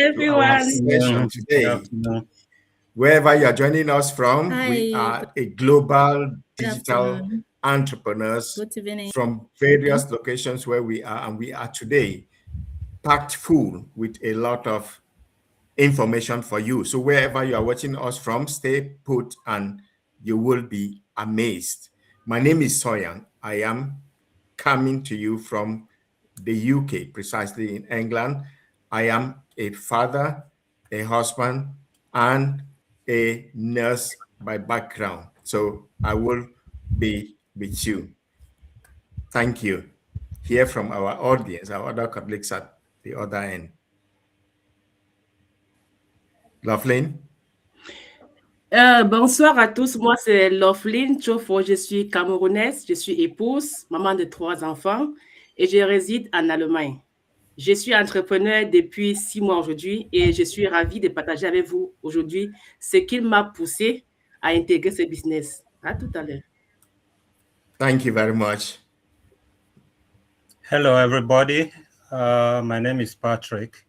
everyone. Session today. Wherever you are joining us from, we are a global digital entrepreneurs from various locations where we are, and we are today packed full with a lot of information for you. So wherever you are watching us from, stay put and you will be amazed. My name is Soyang. I am coming to you from the UK, precisely in England. I am a father, a husband, and a nurse by background. So I will be with you. Thank you. Hear from our audience, our other colleagues at the other end. Loveline? Bonsoir à tous, moi c'est Loveline Chofo, je suis camerounaise, je suis épouse, maman de 3 enfants et je réside en Allemagne. Je suis entrepreneur depuis 6 mois aujourd'hui et je suis ravie de partager avec vous aujourd'hui ce qui m'a poussé à intégrer ce business. À tout à l'heure. Thank you very much. Hello, everybody. My name is Patrick.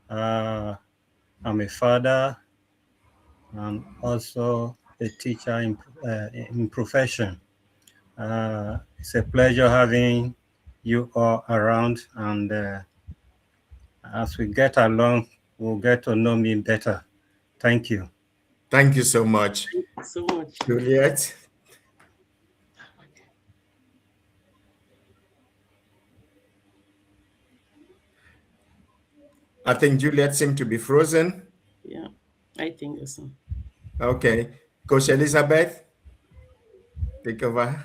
I'm a father. I'm also a teacher in profession. It's a pleasure having you all around, and as we get along, we'll get to know me better. Thank you. Thank you so much. Thank you so much. Juliet? I think Juliet seemed to be frozen. Yeah, I think so. Okay. Coach Elizabeth, take over.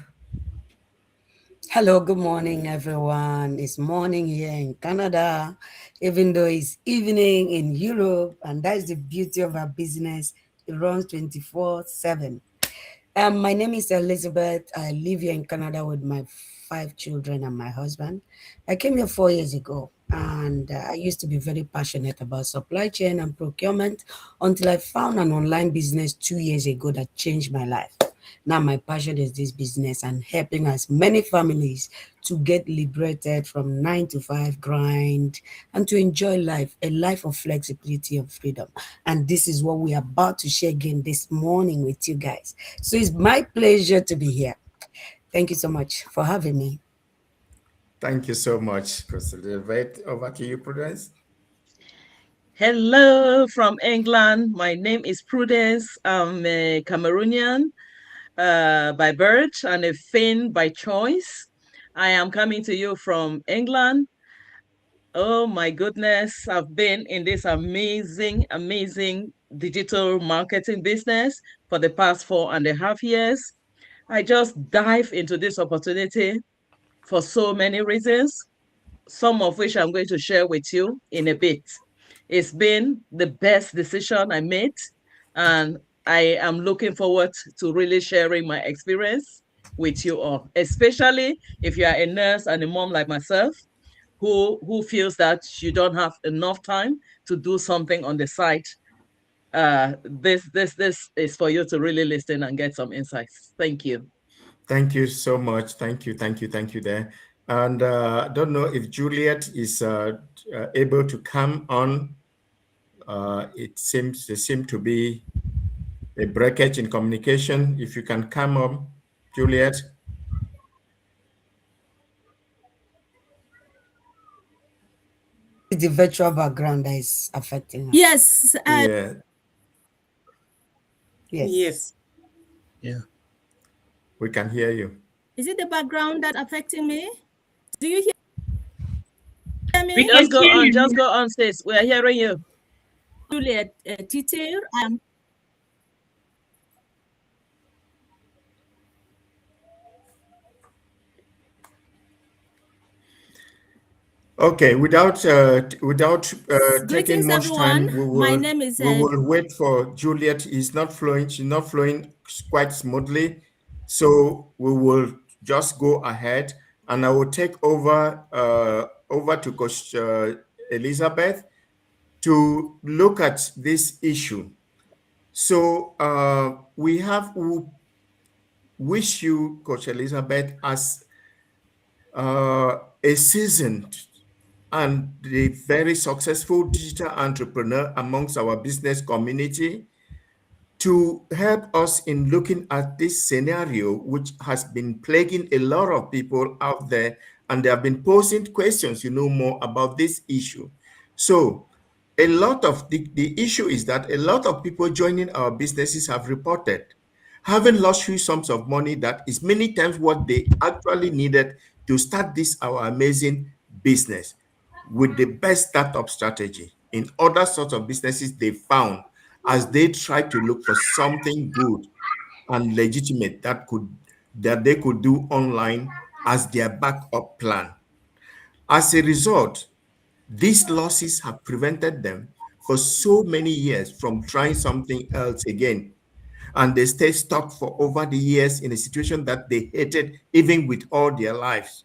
Hello, good morning, everyone. It's morning here in Canada, even though it's evening in Europe, and that's the beauty of our business. It runs 24/7. My name is Elizabeth. I live here in Canada with my 5 children and my husband. I came here 4 years ago, and I used to be very passionate about supply chain and procurement until I found an online business 2 years ago that changed my life. Now my passion is this business and helping as many families to get liberated from 9-to-5 grind and to enjoy life, a life of flexibility and freedom. And this is what we are about to share again this morning with you guys. So it's my pleasure to be here. Thank you so much for having me. Thank you so much, Coach Elizabeth. Over to you, Prudence. Hello from England. My name is Prudence. I'm a Cameroonian by birth and a Finn by choice. I am coming to you from England. Oh my goodness, I've been in this amazing digital marketing business for the past 4.5 years. I just dive into this opportunity for so many reasons, some of which I'm going to share with you in a bit. It's been the best decision I made, and I am looking forward to really sharing my experience with you all, especially if you are a nurse and a mom like myself, who feels that you don't have enough time to do something on the side. This is for you to really listen and get some insights. Thank you. Thank you so much. Thank you there. And I don't know if Juliet is able to come on. There seem to be a breakage in communication. If you can come up, Juliet. The virtual background that is affecting us. Yes. Yeah. Yes. Yeah. We can hear you. Is it the background that affecting me? Do you hear me? Just go on, sis. We're hearing you. Juliet Titir. Okay, without taking much time, we will wait for Juliet. She's not flowing quite smoothly, so we will just go ahead, and I will take over to Coach Elizabeth to look at this issue. So we wish you, Coach Elizabeth, as a seasoned and the very successful digital entrepreneur amongst our business community to help us in looking at this scenario, which has been plaguing a lot of people out there, and they have been posing questions, more about this issue. So a lot of the issue is that a lot of people joining our businesses have reported having lost huge sums of money that is many times what they actually needed to start this our amazing business with the best startup strategy. In other sorts of businesses they found as they try to look for something good and legitimate that they could do online as their backup plan. As a result, these losses have prevented them for so many years from trying something else again. And they stay stuck for over the years in a situation that they hated even with all their lives.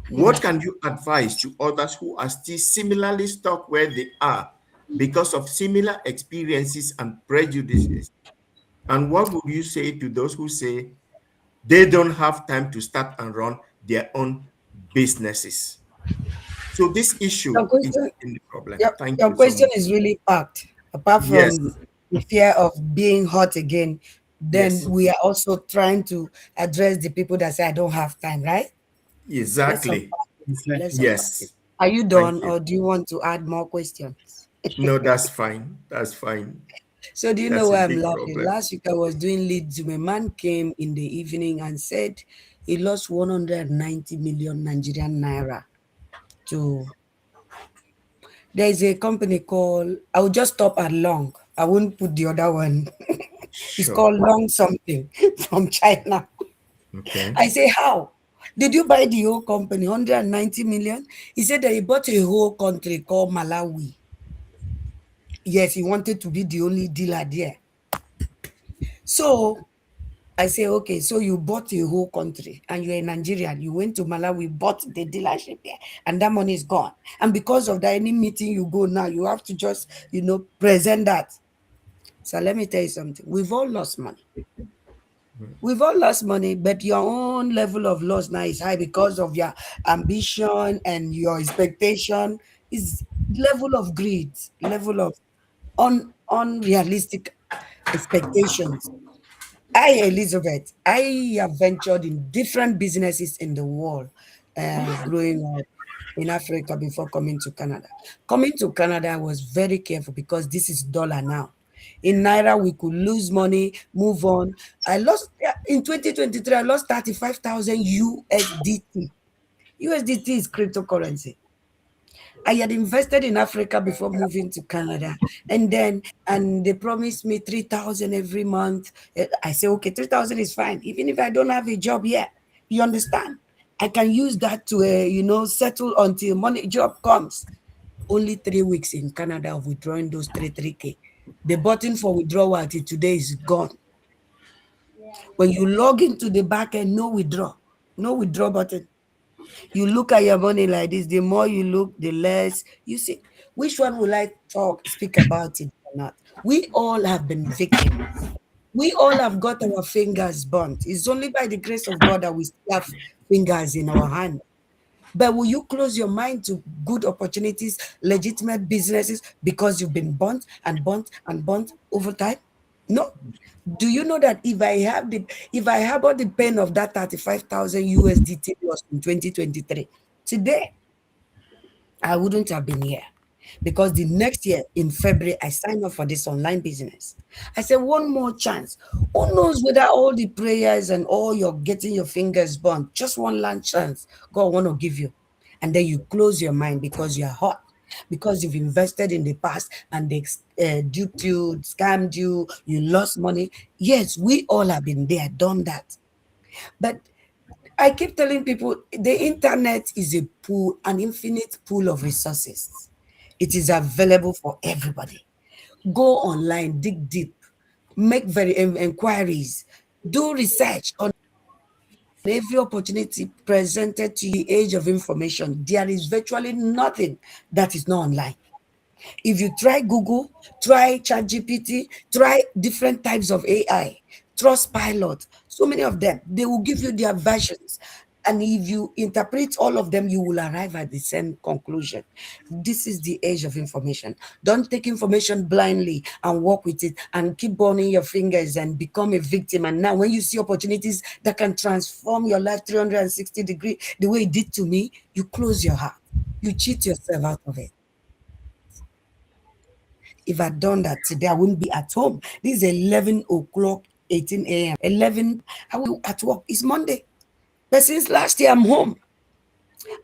What can you advise to others who are still similarly stuck where they are because of similar experiences and prejudices? And what would you say to those who say they don't have time to start and run their own businesses? So this issue is in the problem. Thank your you so question much. is really packed. Apart Yes, from the fear of being hot again, then yes, we are also trying to address the people that say, I don't have time, right? Let's unpack exactly. it. Let's unpack it. Yes. Are you Thank done, you. or do you want to add more questions? No, that's fine. That's fine. So do you know That's a why I'm big laughing? problem. Last week I was doing lead Zoom. A man came in the evening and said he lost 190 million Nigerian naira to. There is a company called, I will just stop at Long. I won't put the other one. It's Sure. called Long something from China. Okay. I say, how? Did you buy the whole company, 190 million? He said that he bought a whole country called Malawi. Yes, he wanted to be the only dealer there. So I say, okay, so you bought a whole country and you're a Nigerian. You went to Malawi, bought the dealership there, and that money is gone. And because of that, any meeting you go now, you have to just, present that. So let me tell you something. We've all lost money. We've all lost money, but your own level of loss now is high because of your ambition and your expectation is level of greed, level of unrealistic expectations. Elizabeth, I have ventured in different businesses in the world, growing up in Africa before coming to Canada. Coming to Canada, I was very careful because this is dollar now. In Naira, we could lose money, move on. I lost, in 2023, I lost 35,000 USDT. USDT is cryptocurrency. I had invested in Africa before moving to Canada, and they promised me 3,000 every month. I say, okay, 3,000 is fine, even if I don't have a job yet. You understand? I can use that to, settle until money job comes. Only 3 weeks in Canada of withdrawing those 3K. The button for withdrawal until today is gone. When you log into the back end, no withdraw button. You look at your money like this, the more you look, the less you see. Which one will I speak about it or not? We all have been victims. We all have got our fingers burnt. It's only by the grace of God that we still have fingers in our hand. But will you close your mind to good opportunities, legitimate businesses, because you've been burnt and burnt and burnt over time? No. Do you know that if I harbored the pain of that 35,000 USDT loss in 2023, today I wouldn't have been here. Because the next year in February, I signed up for this online business. I said, one more chance. Who knows whether all the prayers and all you're getting your fingers burnt, just one last chance God want to give you. And then you close your mind because you're hot, because you've invested in the past and they duped you, scammed you, you lost money. Yes, we all have been there, done that. But I keep telling people the internet is a pool, an infinite pool of resources. It is available for everybody. Go online, dig deep, make inquiries, do research on every opportunity presented to you. The age of information. There is virtually nothing that is not online. If you try Google, try ChatGPT, try different types of AI, Trustpilot, so many of them, they will give you their versions. And if you interpret all of them, you will arrive at the same conclusion. This is the age of information. Don't take information blindly and work with it and keep burning your fingers and become a victim. And now when you see opportunities that can transform your life 360 degrees, the way it did to me, you close your heart. You cheat yourself out of it. If I'd done that today, I wouldn't be at home. This is 11 o'clock, 18 a.m. 11, I will at work. It's Monday. But since last year, I'm home.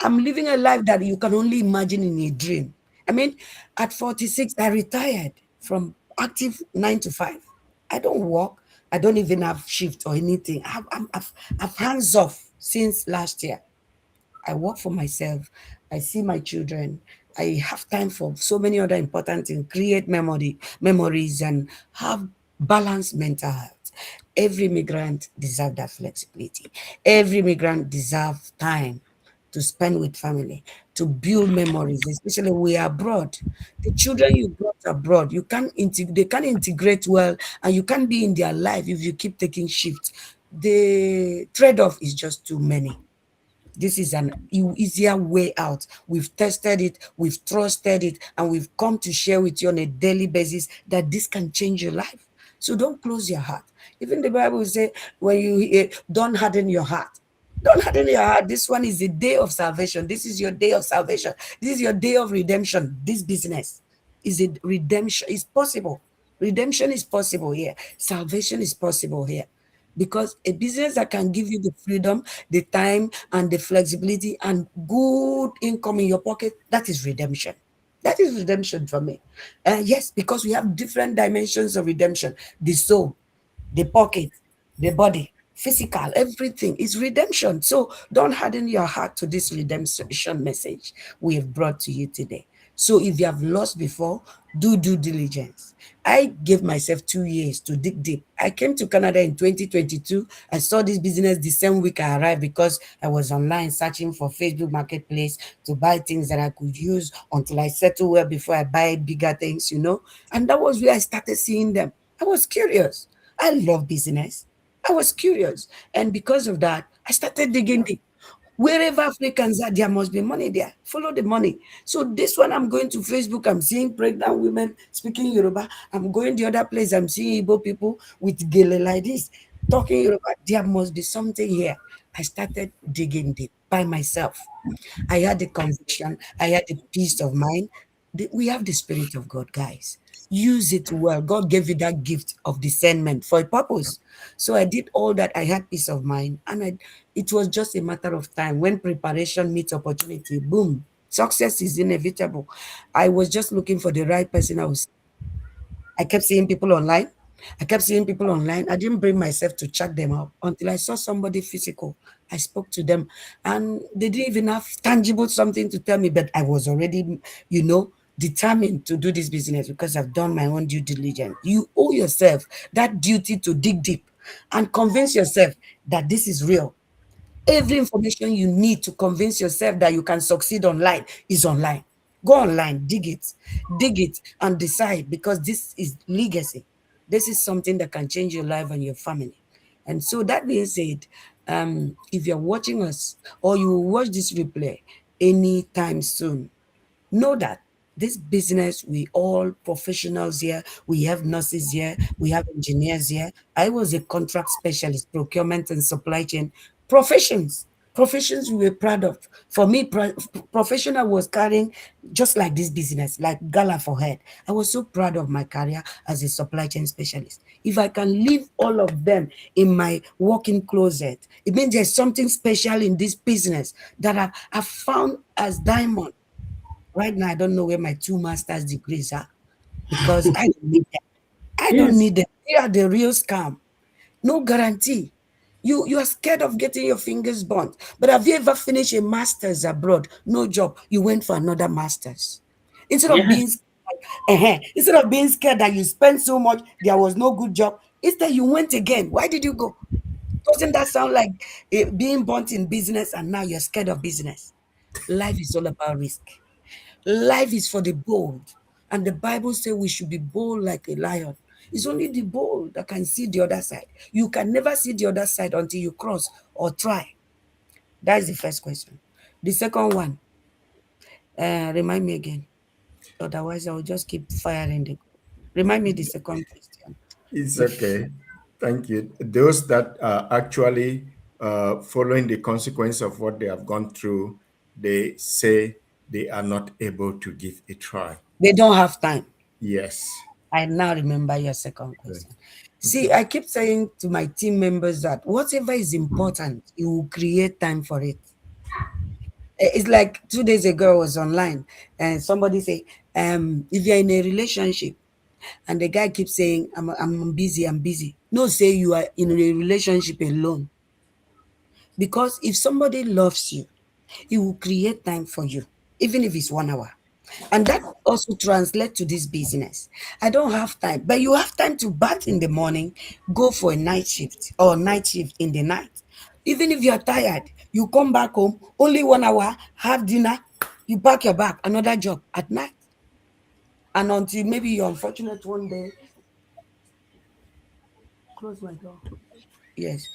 I'm living a life that you can only imagine in a dream. I mean, at 46, I retired from active 9 to 5. I don't work. I don't even have shift or anything. I've hands off since last year. I work for myself. I see my children. I have time for so many other important things, create memories, and have balanced mental health. Every migrant deserves that flexibility. Every migrant deserves time to spend with family, to build memories, especially we are abroad. The children you brought abroad, they can't integrate well, and you can't be in their life if you keep taking shifts. The trade-off is just too many. This is an easier way out. We've tested it, we've trusted it, and we've come to share with you on a daily basis that this can change your life. So don't close your heart. Even the Bible says, when you don't harden your heart. Don't harden your heart. This one is the day of salvation. This is your day of salvation. This is your day of redemption. This business is a redemption. It's possible. Redemption is possible here. Salvation is possible here. Because a business that can give you the freedom, the time, and the flexibility and good income in your pocket, that is redemption. That is redemption for me. Yes, because we have different dimensions of redemption. The soul, the pocket, the body, physical, everything is redemption. So don't harden your heart to this redemption message we have brought to you today. So if you have lost before, do due diligence. I gave myself 2 years to dig deep. I came to Canada in 2022. I saw this business the same week I arrived because I was online searching for Facebook Marketplace to buy things that I could use until I settle well before I buy bigger things, And that was where I started seeing them. I was curious. I love business. I was curious. And because of that, I started digging deep. Wherever Africans are, there must be money there. Follow the money. So this one, I'm going to Facebook, I'm seeing pregnant women speaking Yoruba. I'm going the other place, I'm seeing Igbo people with gele like this, talking Yoruba. There must be something here. I started digging deep by myself. I had the conviction, I had the peace of mind. We have the Spirit of God, guys. Use it well. God gave you that gift of discernment for a purpose. So I did all that. I had peace of mind, and it was just a matter of time. When preparation meets opportunity, boom, success is inevitable. I was just looking for the right person. I kept seeing people online. I didn't bring myself to check them out until I saw somebody physical. I spoke to them, and they didn't even have tangible something to tell me, but I was already, determined to do this business because I've done my own due diligence. You owe yourself that duty to dig deep and convince yourself that this is real. Every information you need to convince yourself that you can succeed online is online. Go online, dig it, and decide, because this is legacy. This is something that can change your life and your family. And so that being said, if you're watching us or you will watch this replay anytime soon, know that this business, we all professionals here. We have nurses here. We have engineers here. I was a contract specialist, procurement and supply chain professions we were proud of. For me, profession I was carrying, just like this business, like gala for head. I was so proud of my career as a supply chain specialist. If I can leave all of them in my walk-in closet, it means there's something special in this business that I've found as diamond. Right now, I don't know where my 2 master's degrees are because I don't need them. I don't need them. They are the real scam. No guarantee. You are scared of getting your fingers burnt. But have you ever finished a master's abroad? No job. You went for another master's. Instead of being scared that you spent so much, there was no good job. Instead, you went again. Why did you go? Doesn't that sound like being burnt in business and now you're scared of business? Life is all about risk. Life is for the bold. And the Bible says we should be bold like a lion. It's only the bold that can see the other side. You can never see the other side until you cross or try. That's the first question. The second one, remind me again. Otherwise, I will just keep firing the. Remind me the second question. It's okay. Thank you. Those that are actually following the consequence of what they have gone through, they say they are not able to give a try. They don't have time. Yes. I now remember your second question. See, Okay. I keep saying to my team members that whatever is important, you will create time for it. It's like 2 days ago, I was online and somebody say, if you're in a relationship and the guy keeps saying, I'm busy, I'm busy. No, say you are in a relationship alone. Because if somebody loves you, he will create time for you, even if it's 1 hour. And that also translates to this business. I don't have time, but you have time to bath in the morning, go for a night shift or night shift in the night. Even if you're tired, you come back home, only 1 hour, have dinner, you pack your bag, another job at night. And until maybe you're unfortunate one day, close my door. Yes.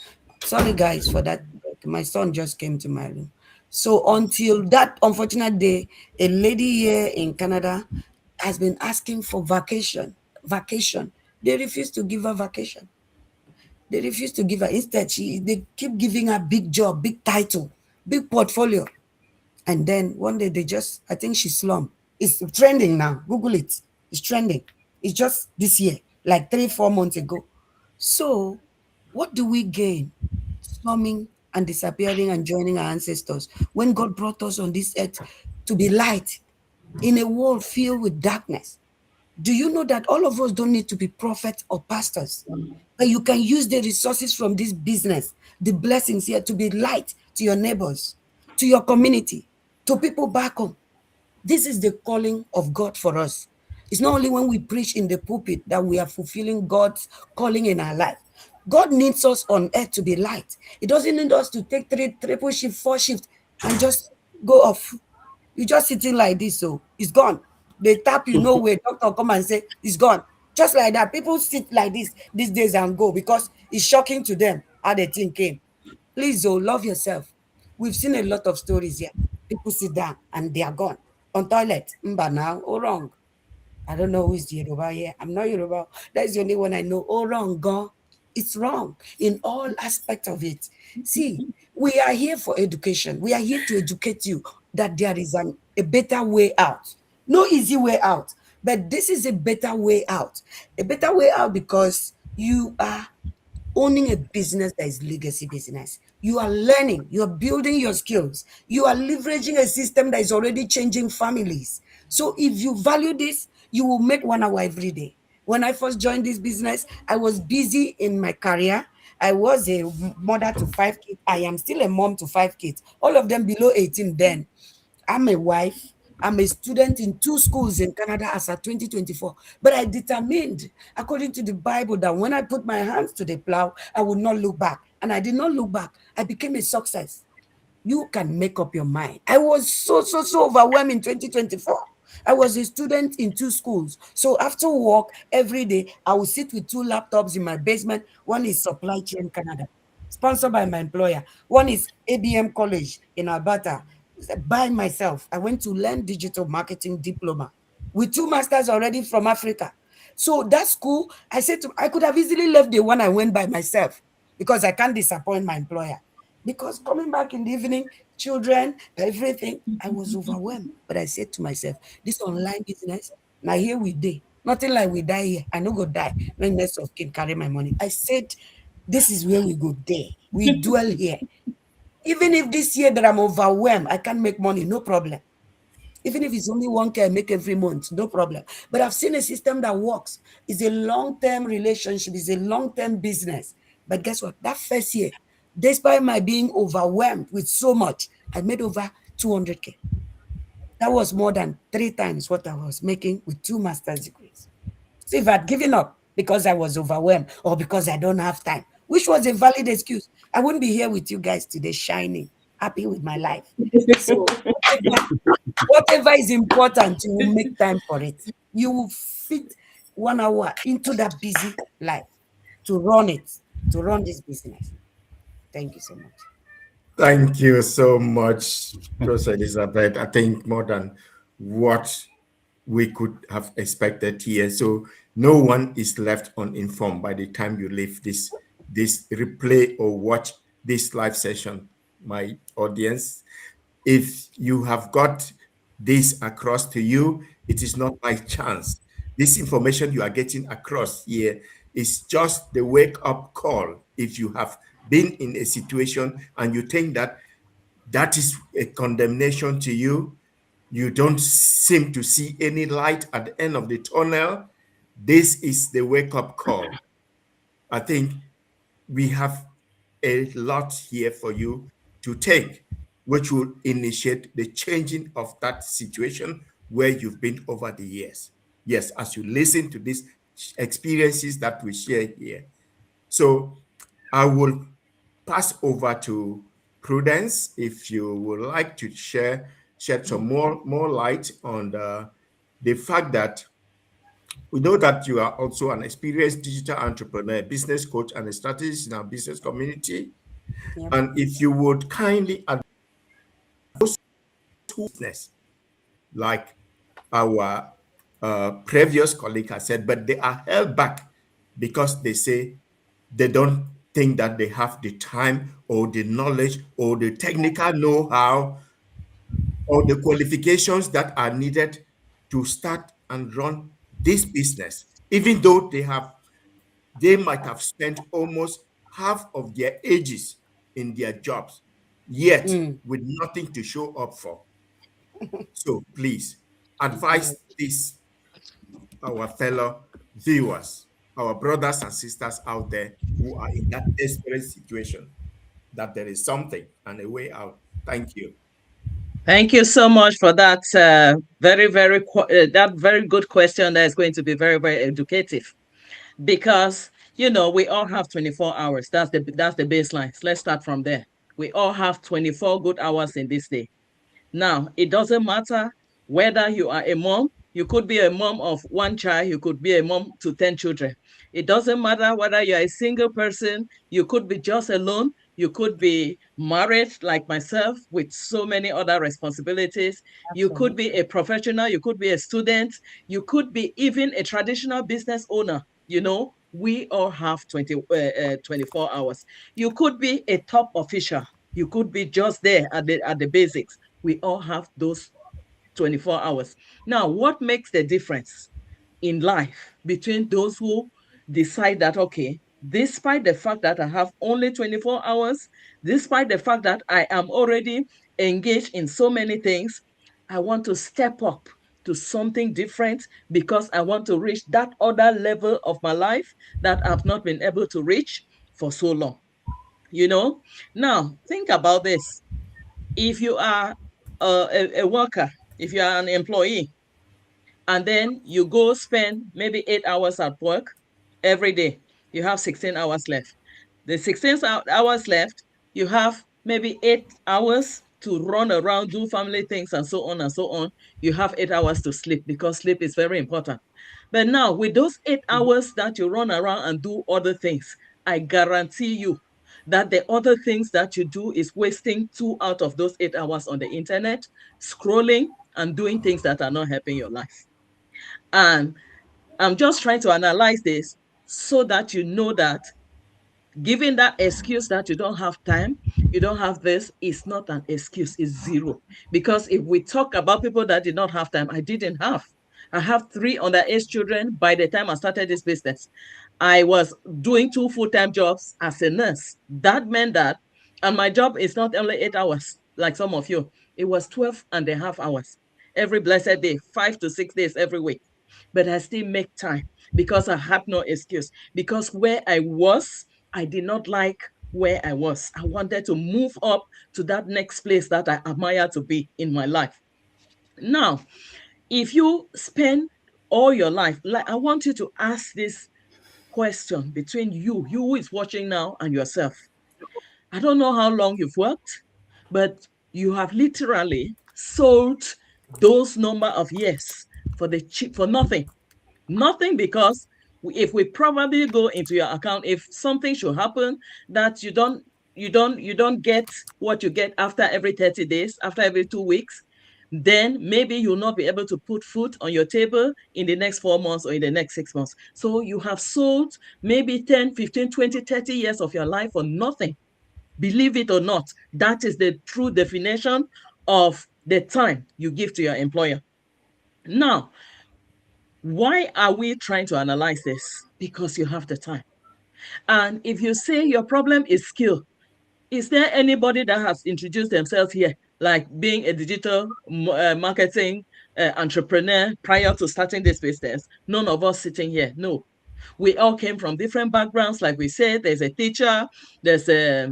Sorry, guys, for that. My son just came to my room. So until that unfortunate day, a lady here in Canada has been asking for vacation. Vacation. They refuse to give her vacation. They refuse to give her. Instead, they keep giving her big job, big title, big portfolio. And then one day they just, I think she slumped. It's trending now. Google it. It's trending. It's just this year, like 3, 4 months ago. So, what do we gain? Slumming and disappearing and joining our ancestors when God brought us on this earth to be light in a world filled with darkness. Do you know that all of us don't need to be prophets or pastors? But you can use the resources from this business, the blessings here, to be light to your neighbors, to your community, to people back home. This is the calling of God for us. It's not only when we preach in the pulpit that we are fulfilling God's calling in our life. God needs us on earth to be light. He doesn't need us to take triple shift, 4 shift, and just go off. You just sitting like this, so it's gone. They tap you, no way. Doctor come and say it's gone. Just like that. People sit like this these days and go because it's shocking to them how the thing came. Please, oh, love yourself. We've seen a lot of stories here. People sit down and they are gone. On toilet, mba now, oh wrong. I don't know who is the Yoruba here. I'm not Yoruba. That's the only one I know. Oh wrong, gone. It's wrong in all aspects of it. See, we are here for education. We are here to educate you that there is a better way out. No easy way out, but this is a better way out. A better way out because you are owning a business that is legacy business. You are learning, you are building your skills, you are leveraging a system that is already changing families. So if you value this, you will make 1 hour every day. When I first joined this business, I was busy in my career. I was a mother to 5 kids. I am still a mom to 5 kids, all of them below 18 then. I'm a wife. I'm a student in 2 schools in Canada as of 2024. But I determined, according to the Bible, that when I put my hands to the plow, I would not look back. And I did not look back. I became a success. You can make up your mind. I was so overwhelmed in 2024. I was a student in 2 schools. So after work, every day, I would sit with 2 laptops in my basement. One is Supply Chain Canada, sponsored by my employer. One is ABM College in Alberta, by myself. I went to learn digital marketing diploma with 2 masters already from Africa. So that school, I said I could have easily left the one I went by myself because I can't disappoint my employer. Because coming back in the evening, children, everything, I was overwhelmed. But I said to myself, this online business, now here we day. Nothing like we die here. I no go die when next of kin carry my money. I said, this is where we go there. We dwell here. Even if this year that I'm overwhelmed, I can't make money, no problem. Even if it's only 1K I make every month, no problem. But I've seen a system that works. It's a long-term relationship. It's a long-term business. But guess what? That first year, despite my being overwhelmed with so much, I made over 200K. That was more than 3 times what I was making with 2 master's degrees. So if I'd given up because I was overwhelmed or because I don't have time, which was a valid excuse, I wouldn't be here with you guys today, shining, happy with my life. So whatever is important, you will make time for it. You will fit 1 hour into that busy life to run it, to run this business. Thank you so much. Thank you so much, Rose Elizabeth. I think more than what we could have expected here. So no one is left uninformed by the time you leave this replay or watch this live session. My audience, if you have got this across to you, it is not by chance. This information you are getting across here is just the wake up call. If you have been in a situation and you think that that is a condemnation to you, you don't seem to see any light at the end of the tunnel, this is the wake up call. I think we have a lot here for you to take, which will initiate the changing of that situation where you've been over the years. Yes, as you listen to these experiences that we share here. So I will pass over to Prudence if you would like to shed some more light on the fact that we know that you are also an experienced digital entrepreneur, business coach, and a strategist in our business community. Yep. And if you would kindly advise business, like our previous colleague has said, but they are held back because they say they don't think that they have the time or the knowledge or the technical know-how or the qualifications that are needed to start and run this business, even though they might have spent almost half of their ages in their jobs, yet with nothing to show up for. So please advise this, our fellow viewers, our brothers and sisters out there who are in that desperate situation, that there is something and a way out. Thank you. Thank you so much for that that very good question that is going to be very, very educative. Because, you know, we all have 24 hours. That's the baseline. So let's start from there. We all have 24 good hours in this day. Now, it doesn't matter whether you are a mom. You could be a mom of one child. You could be a mom to 10 children. It doesn't matter whether you're a single person. You could be just alone. You could be married like myself with so many other responsibilities. Absolutely. You could be a professional. You could be a student. You could be even a traditional business owner. You know, we all have 24 hours. You could be a top official. You could be just there at the basics. We all have those 24 hours. Now, what makes the difference in life between those who decide that, okay, despite the fact that I have only 24 hours, despite the fact that I am already engaged in so many things, I want to step up to something different because I want to reach that other level of my life that I've not been able to reach for so long. You know, now think about this. If you are a worker, if you are an employee, and then you go spend maybe 8 hours at work every day, you have 16 hours left. The 16 hours left, you have maybe 8 hours to run around, do family things, and so on and so on. You have 8 hours to sleep because sleep is very important. But now, with those 8 hours that you run around and do other things, I guarantee you that the other things that you do is wasting 2 out of those 8 hours on the internet, scrolling and doing things that are not helping your life. And I'm just trying to analyze this so that you know that giving that excuse that you don't have time, you don't have this, is not an excuse, it's zero. Because if we talk about people that did not have time, I didn't have. I have 3 underage children by the time I started this business. I was doing 2 full-time jobs as a nurse. That meant that, and my job is not only 8 hours, like some of you, it was 12 and a half hours every blessed day, 5 to 6 days every week. But I still make time because I had no excuse. Because where I was, I did not like where I was. I wanted to move up to that next place that I admire to be in my life. Now, if you spend all your life, like, I want you to ask this question between you who is watching now, and yourself. I don't know how long you've worked, but you have literally sold those number of years for nothing. Nothing, because if we probably go into your account, if something should happen that you don't you don't get what you get after every 30 days, after every 2 weeks, then maybe you'll not be able to put food on your table in the next 4 months or in the next 6 months. So you have sold maybe 10, 15, 20, 30 years of your life for nothing. Believe it or not, that is the true definition of the time you give to your employer. Now, why are we trying to analyze this? Because you have the time. And if you say your problem is skill, is there anybody that has introduced themselves here, like being a digital marketing entrepreneur prior to starting this business? None of us sitting here, no. We all came from different backgrounds. Like we said, there's a teacher, there's a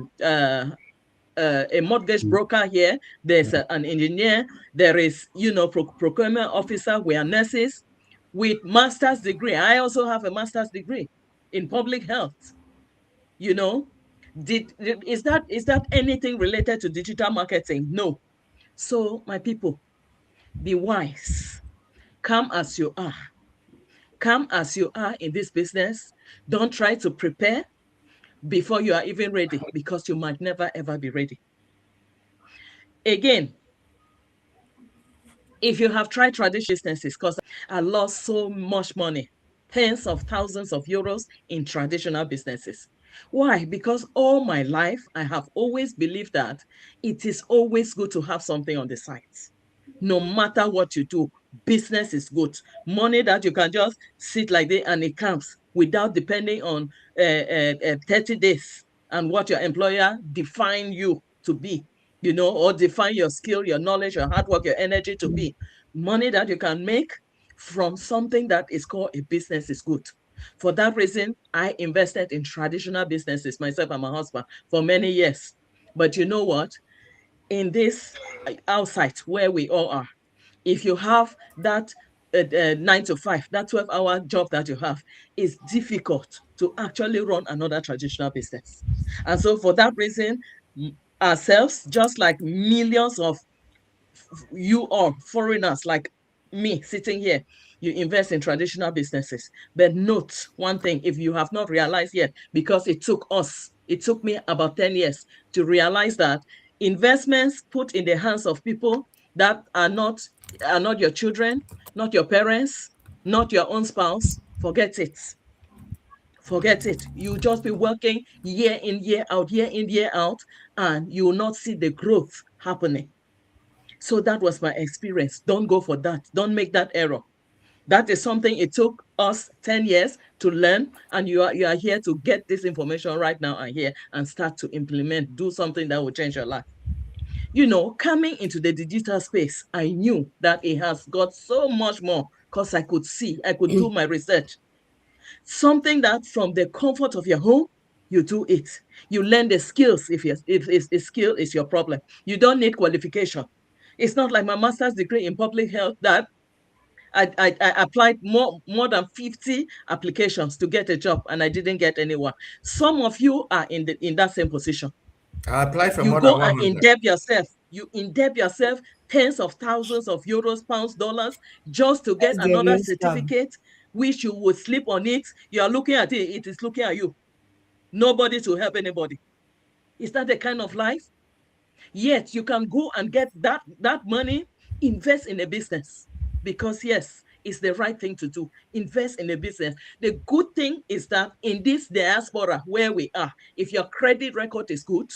mortgage broker here, there's an engineer, there is, procurement officer, we are nurses with master's degree. I also have a master's degree in public health. Is that anything related to digital marketing? No. So my people, be wise. Come as you are. Come as you are in this business. Don't try to prepare before you are even ready, because you might never ever be ready. Again, if you have tried traditional businesses, because I lost so much money, tens of thousands of euros in traditional businesses. Why? Because all my life, I have always believed that it is always good to have something on the side. No matter what you do, business is good. Money that you can just sit like this and it comes without depending on 30 days and what your employer define you to be, or define your skill, your knowledge, your hard work, your energy to be. Money that you can make from something that is called a business is good. For that reason, I invested in traditional businesses, myself and my husband, for many years. But you know what? In this outside where we all are, if you have that 9 to 5, that 12-hour job that you have, is difficult to actually run another traditional business. And so for that reason, ourselves, just like millions of you all foreigners like me sitting here, you invest in traditional businesses. But note one thing, if you have not realized yet, because it took me about 10 years to realize that investments put in the hands of people that are not your children, not your parents, not your own spouse, forget it. Forget it. You'll just be working year in, year out, and you will not see the growth happening. So that was my experience. Don't go for that. Don't make that error. That is something it took us 10 years to learn, and you are here to get this information right now and here and start to implement, do something that will change your life. Coming into the digital space, I knew that it has got so much more because I could do my research. Something that from the comfort of your home, you do it. You learn the skills if the skill is your problem. You don't need qualification. It's not like my master's degree in public health that I applied more than 50 applications to get a job and I didn't get anyone. Some of you are in that same position. I applied for you more go than 100. and in-debt yourself. You in-debt yourself tens of thousands of euros, pounds, dollars, just to get another certificate, which you would sleep on it. You are looking at it, it is looking at you. Nobody to help anybody. Is that the kind of life? Yet you can go and get that money, invest in a business, because yes, it's the right thing to do. Invest in a business. The good thing is that in this diaspora where we are, if your credit record is good,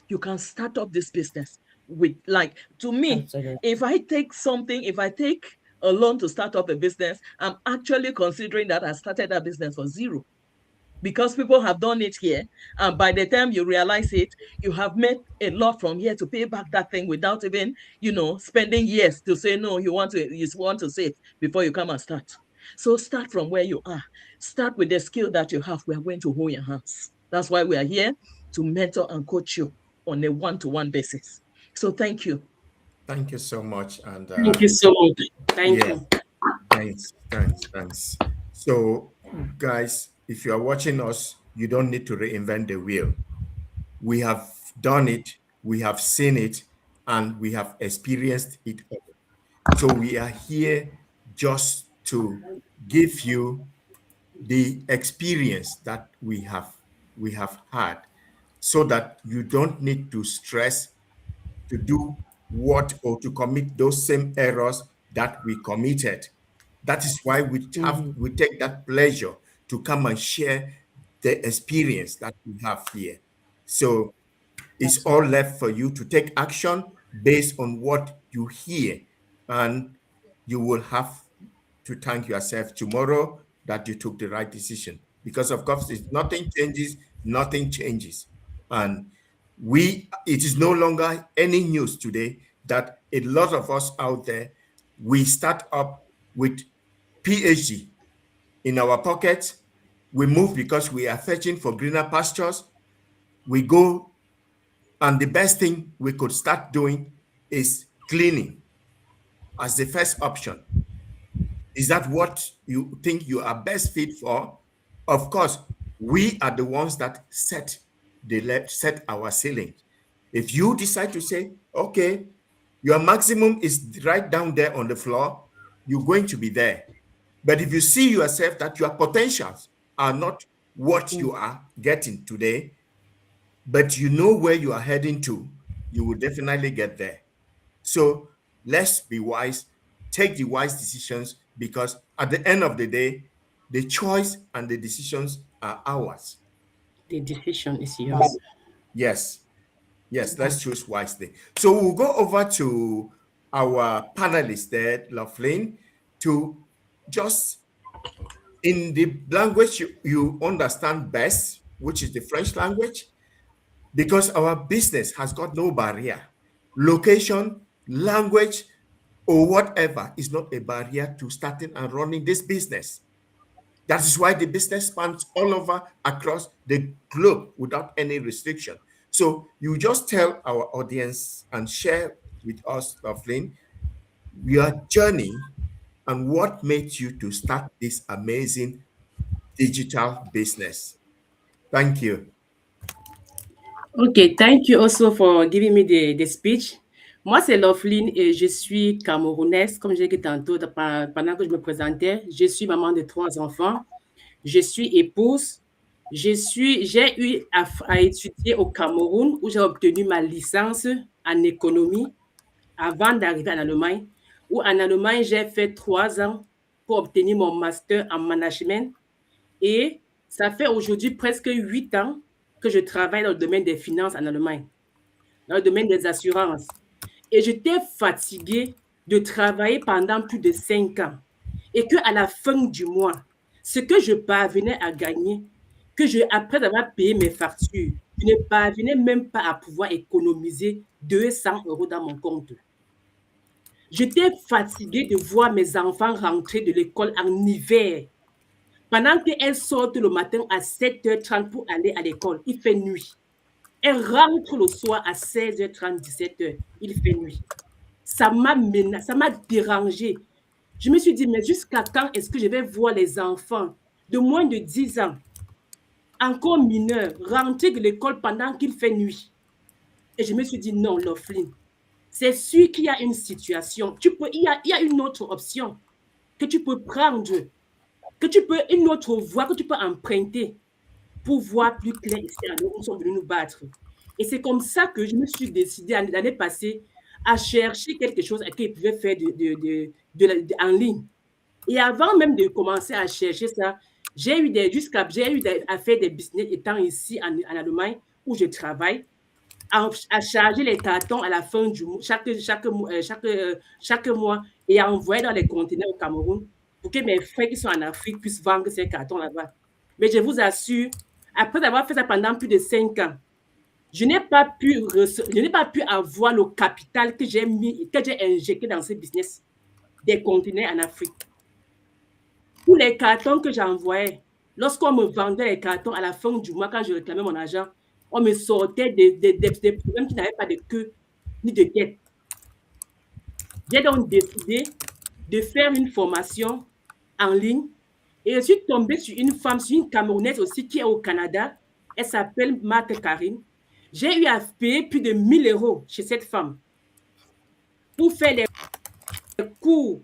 you can start up this business with, like, to me, absolutely. If I take a loan to start up a business, I'm actually considering that I started that business for zero, because people have done it here, and by the time you realize it, you have made a lot from here to pay back that thing without even, spending years to say no. You want to save before you come and start. So start from where you are. Start with the skill that you have. We are going to hold your hands. That's why we are here, to mentor and coach you on a one-to-one basis. So thank you. Thank you so much. And thank you so much. Thank you. Thanks. So guys, if you are watching us, you don't need to reinvent the wheel. We have done it, we have seen it, and we have experienced it all. So we are here just to give you the experience that we have had. so that you don't need to stress to do what or to commit those same errors that we committed. That is why we take that pleasure to come and share the experience that we have here. So it's all left for you to take action based on what you hear, and you will have to thank yourself tomorrow that you took the right decision. Because of course, if nothing changes, nothing changes. And it is no longer any news today that a lot of us out there, we start up with PhD in our pockets. We move because we are searching for greener pastures. We go, and the best thing we could start doing is cleaning as the first option. Is that what you think you are best fit for? Of course, we are the ones that set our ceiling. If you decide to say, okay, your maximum is right down there on the floor, you're going to be there. But if you see yourself that your potentials are not what you are getting today, but you know where you are heading to, you will definitely get there. So let's be wise, take the wise decisions, because at the end of the day, the choice and the decisions are ours. The decision is yours. Yes. Yes, let's choose wisely. So we'll go over to our panelists there, Loveline, to just in the language you understand best, which is the French language, because our business has got no barrier. Location, language, or whatever is not a barrier to starting and running this business. That is why the business spans all over across the globe without any restriction. So you just tell our audience and share with us, Loveline, your journey and what made you to start this amazing digital business. Thank you. Okay, thank you also for giving me the speech. Moi, c'est Loveline et je suis camerounaise. Comme j'ai dit tantôt, pendant que je me présentais, je suis maman de 3 enfants. Je suis épouse. J'ai eu à étudier au Cameroun où j'ai obtenu ma licence en économie avant d'arriver en Allemagne. Où en Allemagne, j'ai fait 3 ans pour obtenir mon master en management. Et ça fait aujourd'hui presque 8 ans que je travaille dans le domaine des finances en Allemagne, dans le domaine des assurances. Et j'étais fatiguée de travailler pendant plus de 5 ans. Et qu'à la fin du mois, ce que je parvenais à gagner, après avoir payé mes factures, je ne parvenais même pas à pouvoir économiser 200 € dans mon compte. J'étais fatiguée de voir mes enfants rentrer de l'école en hiver. Pendant qu'elles sortent le matin à 7h30 pour aller à l'école, il fait nuit. Elles rentrent le soir à 16h30, 17h, il fait nuit. Ça m'a dérangée. Je me suis dit, mais jusqu'à quand est-ce que je vais voir les enfants de moins de 10 ans, encore mineurs, rentrer de l'école pendant qu'il fait nuit? Et je me suis dit, non, Loveline, c'est sûr qu'il y a une situation. Il y a une autre option que tu peux prendre, une autre voie que tu peux emprunter pour voir plus clair ici. Nous sommes venus nous battre. Et c'est comme ça que je me suis décidée l'année passée à chercher quelque chose que je pouvais faire en ligne. Et avant même de commencer à chercher ça, j'ai eu à faire des business étant ici en Allemagne où je travaille, à charger les cartons à la fin du mois, chaque mois, et à envoyer dans les conteneurs au Cameroun pour que mes frères qui sont en Afrique puissent vendre ces cartons là-bas. Mais je vous assure, après avoir fait ça pendant plus de 5 ans, je n'ai pas pu avoir le capital que j'ai injecté dans ce business des conteneurs en Afrique. Tous les cartons que j'envoyais, lorsqu'on me vendait les cartons à la fin du mois, quand je réclamais mon argent, on me sortait des problèmes qui n'avaient pas de queue ni de tête. J'ai donc décidé de faire une formation en ligne et je suis tombée sur une femme, sur une Camerounaise aussi qui est au Canada. Elle s'appelle Marthe Karine. J'ai eu à payer plus de 1 000 € chez cette femme pour faire les cours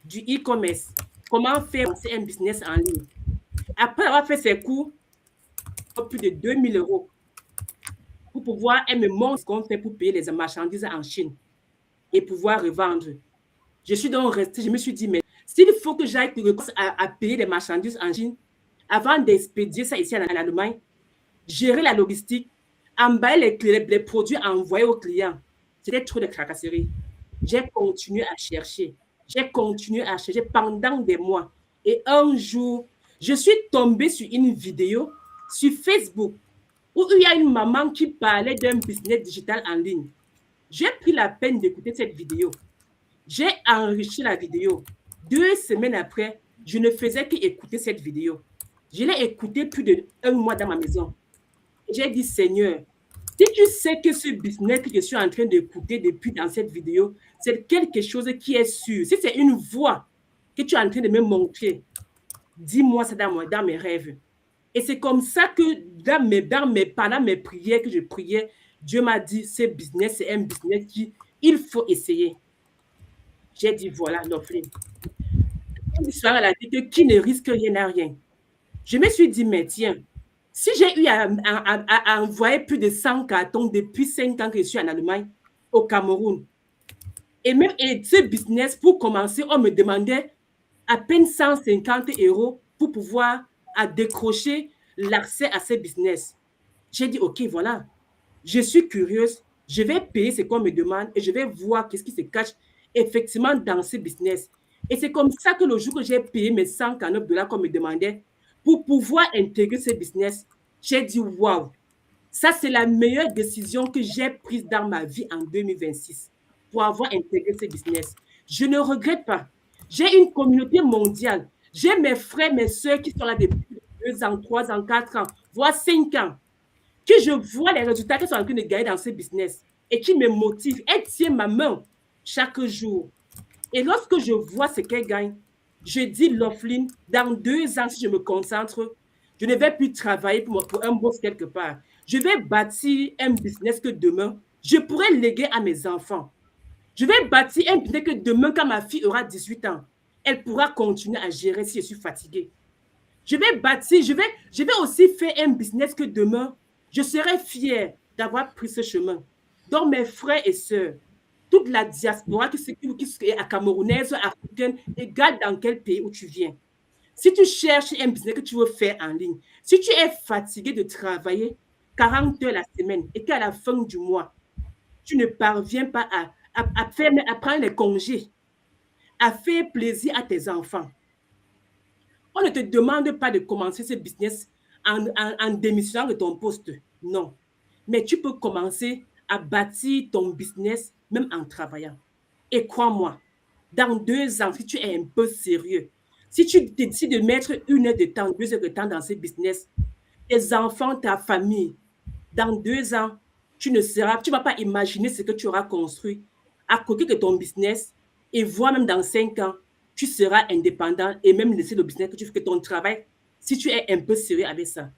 du e-commerce. Comment faire un business en ligne. Après avoir fait ces cours, plus de 2 000 €. pour pouvoir, elle me montre ce qu'on fait pour payer les marchandises en Chine et pouvoir revendre. Je suis donc restée, je me suis dit, mais s'il faut que j'aille à payer les marchandises en Chine avant d'expédier ça ici en Allemagne, gérer la logistique, emballer les produits envoyés aux clients, c'était trop de tracasseries. J'ai continué à chercher. J'ai continué à chercher pendant des mois. Et un jour, je suis tombée sur une vidéo sur Facebook où il y a une maman qui parlait d'un business digital en ligne. J'ai pris la peine d'écouter cette vidéo. J'ai enrichi la vidéo. 2 semaines après, je ne faisais qu'écouter cette vidéo. Je l'ai écoutée plus d'1 mois dans ma maison. J'ai dit, Seigneur, si tu sais que ce business que je suis en train d'écouter depuis dans cette vidéo, c'est quelque chose qui est sûr, si c'est une voix que tu es en train de me montrer, dis-moi ça dans mes rêves. Et c'est comme ça que pendant mes prières que je priais, Dieu m'a dit, ce business, c'est un business qu'il faut essayer. J'ai dit, voilà, l'offre. L'histoire, elle a dit que qui ne risque rien n'a rien. Je me suis dit, mais tiens, si j'ai eu à envoyer plus de 100 cartons depuis 5 ans que je suis en Allemagne, au Cameroun, et même ce business, pour commencer, on me demandait à peine 150 € pour pouvoir décrocher l'accès à ce business. J'ai dit, OK, voilà, je suis curieuse, je vais payer ce qu'on me demande et je vais voir qu'est-ce qui se cache effectivement dans ce business. Et c'est comme ça que le jour que j'ai payé mes 149 $ qu'on me demandait pour pouvoir intégrer ce business, j'ai dit, waouh, ça c'est la meilleure décision que j'ai prise dans ma vie en 2026 pour avoir intégré ce business. Je ne regrette pas. J'ai une communauté mondiale. J'ai mes frères, mes soeurs qui sont là depuis 2 ans, 3 ans, 4 ans, voire 5 ans, que je vois les résultats qu'elles sont en train de gagner dans ce business et qui me motivent. Elle tient ma main chaque jour. Et lorsque je vois ce qu'elle gagne, je dis, Loveline, dans 2 ans, si je me concentre, je ne vais plus travailler pour un boss quelque part. Je vais bâtir un business que demain, je pourrai léguer à mes enfants. Je vais bâtir un business que demain, quand ma fille aura 18 ans, elle pourra continuer à gérer si je suis fatiguée. Je vais bâtir, je vais aussi faire un business que demain, je serai fière d'avoir pris ce chemin. Donc, mes frères et sœurs, toute la diaspora qui est camerounaise, africaine, égale dans quel pays où tu viens. Si tu cherches un business que tu veux faire en ligne, si tu es fatigué de travailler 40 heures la semaine et qu'à la fin du mois, tu ne parviens pas à prendre les congés, à faire plaisir à tes enfants, on ne te demande pas de commencer ce business en démissionnant de ton poste. Non. Mais tu peux commencer à bâtir ton business même en travaillant. Et crois-moi, dans 2 ans, si tu es un peu sérieux, si tu décides de mettre 1 heure de temps, 2 heures de temps dans ce business, tes enfants, ta famille, dans 2 ans, tu ne vas pas imaginer ce que tu auras construit à côté de ton business et voir même dans 5 ans, tu seras indépendant et même laisser le business que tu fais, que ton travail, si tu es un peu sérieux avec ça.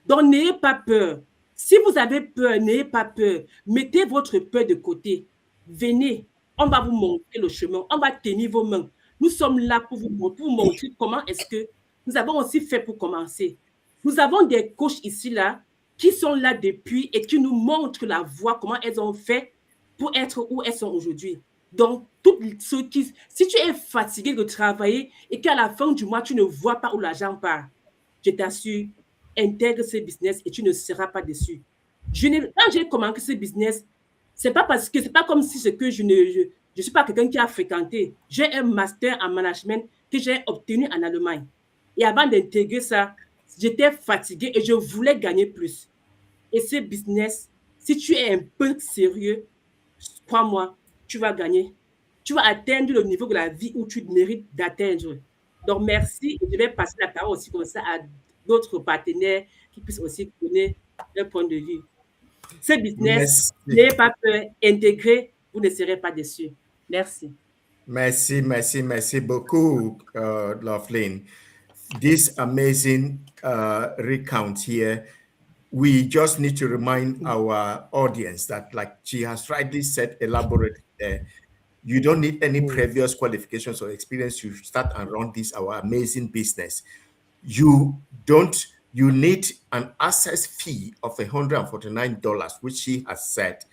Donc, n'ayez pas peur. Si vous avez peur, n'ayez pas peur. Mettez votre peur de côté. Venez, on va vous montrer le chemin. On va tenir vos mains. Nous sommes là pour vous montrer comment est-ce que nous avons aussi fait pour commencer. Nous avons des coachs ici, là, qui sont là depuis et qui nous montrent la voie, comment elles ont fait pour être où elles sont aujourd'hui. Donc, si tu es fatigué de travailler et qu'à la fin du mois, tu ne vois pas où l'argent part, je t'assure, intègre ce business et tu ne seras pas déçu. Quand j'ai commencé ce business, c'est pas comme si c'est que je suis pas quelqu'un qui a fréquenté. J'ai un master en management que j'ai obtenu en Allemagne. Et avant d'intégrer ça, j'étais fatiguée et je voulais gagner plus. Et ce business, si tu es un peu sérieux, crois-moi, tu vas gagner. Tu vas atteindre le niveau de la vie où tu mérites d'atteindre. Donc, merci. Et je vais passer la parole aussi comme ça à d'autres partenaires qui puissent aussi donner leur point de vue. Ce business, n'ayez pas peur, intégrez, vous ne serez pas déçus. Merci. Merci beaucoup, Loveline. This amazing recount here, we just need to remind our audience that, like she has rightly said, elaborately there, you don't need any previous qualifications or experience to start and run this our amazing business. You don't you need an access fee of $149, which she has said,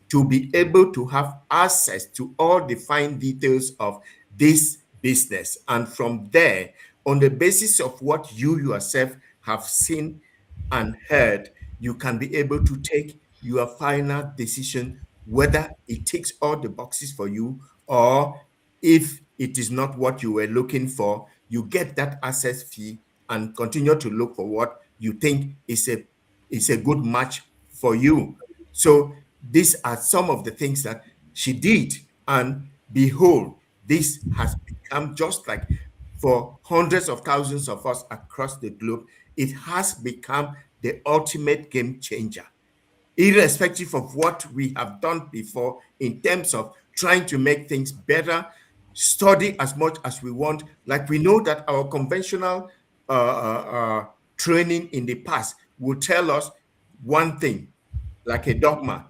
to be able to have access to all the fine details of this business. And from there, on the basis of what you yourself have seen and heard, you can be able to take your final decision whether it ticks all the boxes for you, or if it is not what you were looking for, you get that access fee and continue to look for what you think is a good match for you. So these are some of the things that she did, and behold, this has become, just like for hundreds of thousands of us across the globe, it has become the ultimate game changer, irrespective of what we have done before in terms of trying to make things better, study as much as we want. Like, we know that our conventional training in the past will tell us one thing, like a dogma: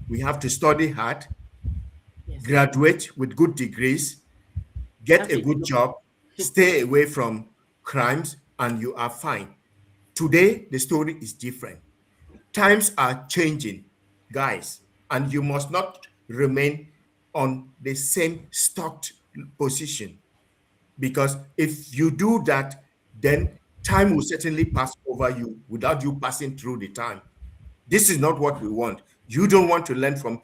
we have to study hard, graduate with good degrees, get a good job, stay away from crimes, and you are fine. Today, the story is different. Times are changing, guys, and you must not remain on the same stuck position, because if you do that, then time will certainly pass over you without you passing through the time. This is not what we want. You don't want to learn from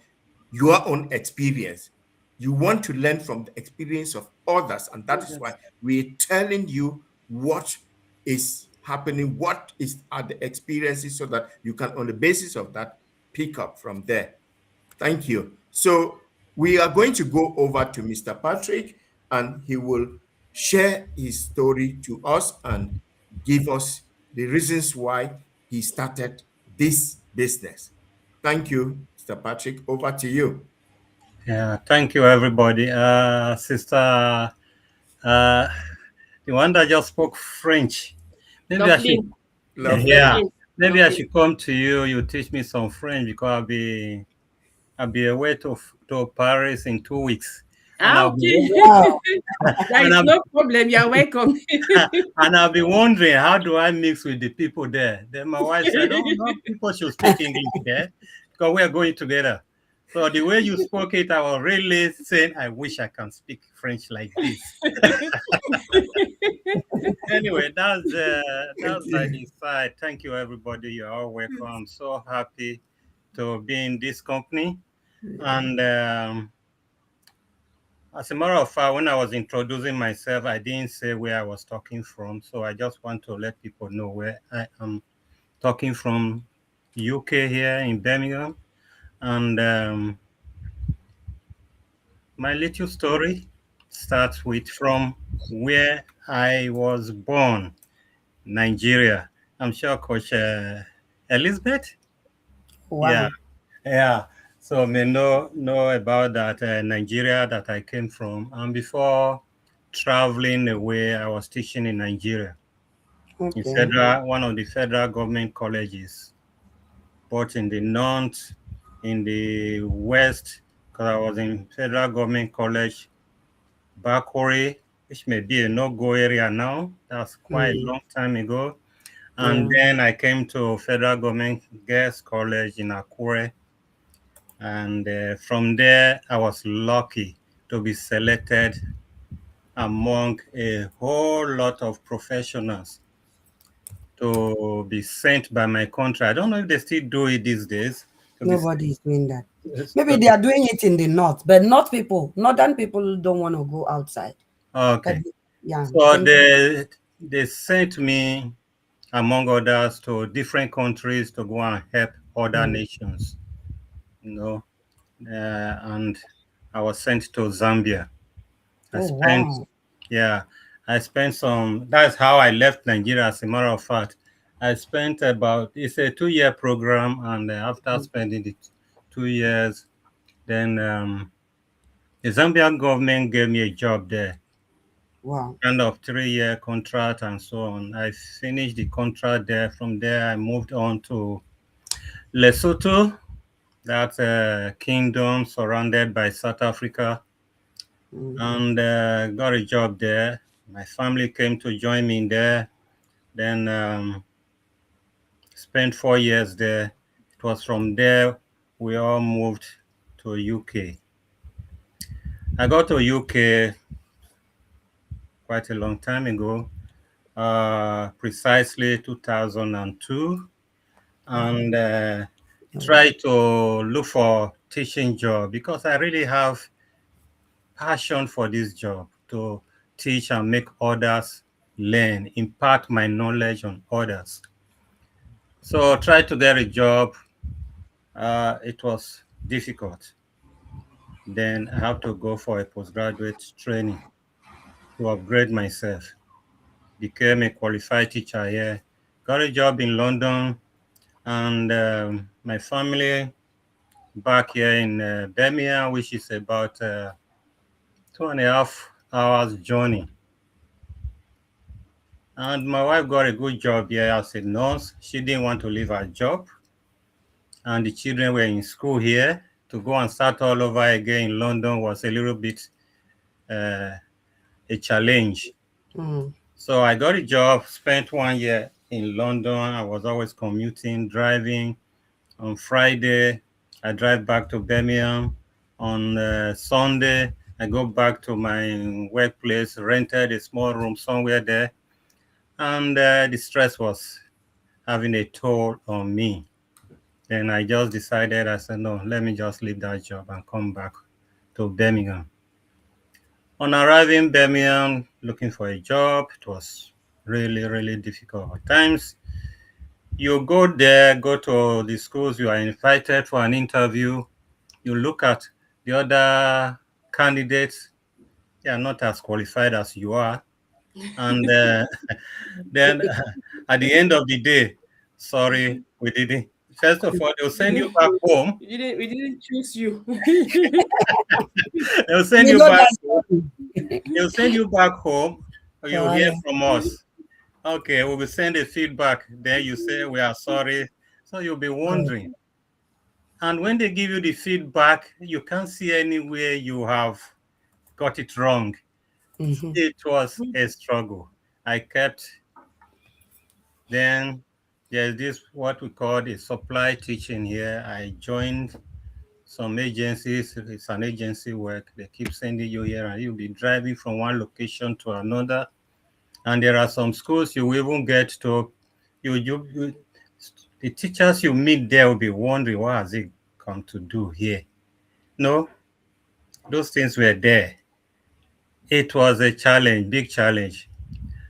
your own experience. You want to learn from the experience of others. And that is why we're telling you what is happening, what are the experiences, so that you can, on the basis of that, pick up from there. Thank you. So we are going to go over to Mr. Patrick, and he will share his story to us and give us the reasons why he started this business. Thank you, Mr. Patrick. Over to you. Yeah, thank you, everybody. Sister, the one that just spoke French. Maybe I should, maybe I should come to you. You teach me some French, because I'll be away to Paris in 2 weeks. There is no problem. You're welcome. And I'll be wondering, how do I mix with the people there? Then my wife said, no, people should speak English there, because we are going together. So the way you spoke it, I was really saying, I wish I can speak French like this. Anyway, that's like the side. Thank you, everybody. You're all welcome. I'm so happy to be in this company. And as a matter of fact, when I was introducing myself, I didn't say where I was talking from. So I just want to let people know where I am talking from. UK here in Birmingham. And my little story starts with from where I was born, Nigeria. I'm sure Coach Elizabeth. Wow. Yeah. So may know about that Nigeria that I came from. And before traveling away, I was teaching in Nigeria, in one of the federal government colleges, both in the north, in the west, because I was in federal government college, Bakori, which may be a no-go area now. That's quite a long time ago. And then I came to federal government girls college in Akure. And from there, I was lucky to be selected among a whole lot of professionals to be sent by my country. I don't know if they still do it these days. Nobody is doing that. Maybe they are doing it in the north, but northern people don't want to go outside. Okay. So they sent me, among others, to different countries to go and help other nations, and I was sent to Zambia. I spent that's how I left Nigeria, as a matter of fact. I spent it's a 2-year program, and after spending the 2 years, then the Zambian government gave me a job there. Wow. Kind of 3-year contract and so on. I finished the contract there. From there, I moved on to Lesotho. That's a kingdom surrounded by South Africa. And got a job there. My family came to join me in there. Then spent 4 years there. It was from there we all moved to UK. I got to UK quite a long time ago, precisely 2002, and tried to look for teaching job because I really have passion for this job, to teach and make others learn, impart my knowledge on others. So try to get a job. It was difficult. Then I have to go for a postgraduate training to upgrade myself. Became a qualified teacher here. Got a job in London, and my family back here in Birmingham, which is about 2.5 hours journey. And my wife got a good job here as a nurse. She didn't want to leave her job. And the children were in school here. To go and start all over again in London was a little bit a challenge. So I got a job, spent 1 year in London. I was always commuting, driving. On Friday, I drive back to Birmingham. On Sunday, I go back to my workplace, rented a small room somewhere there. And the stress was having a toll on me. Then I just decided, I said, no, let me just leave that job and come back to Birmingham. On arriving in Birmingham, looking for a job, it was really, really difficult. At times, you go there, go to the schools, you are invited for an interview, you look at the other candidates, they are not as qualified as you are. And then at the end of the day, sorry, we didn't. First of all, they'll send you back home. We didn't choose you. They'll send you back home. They'll send you back home. You'll hear from us. Okay, we will send a feedback. Then you say, we are sorry. So you'll be wondering. And when they give you the feedback, you can't see anywhere you have got it wrong. It was a struggle. I kept. Then there's this, what we call the supply teaching here. I joined some agencies. It's an agency work. They keep sending you here, and you'll be driving from one location to another. And there are some schools you will even get to, the teachers you meet there will be wondering, what has it come to do here? No, those things were there. It was a challenge, big challenge.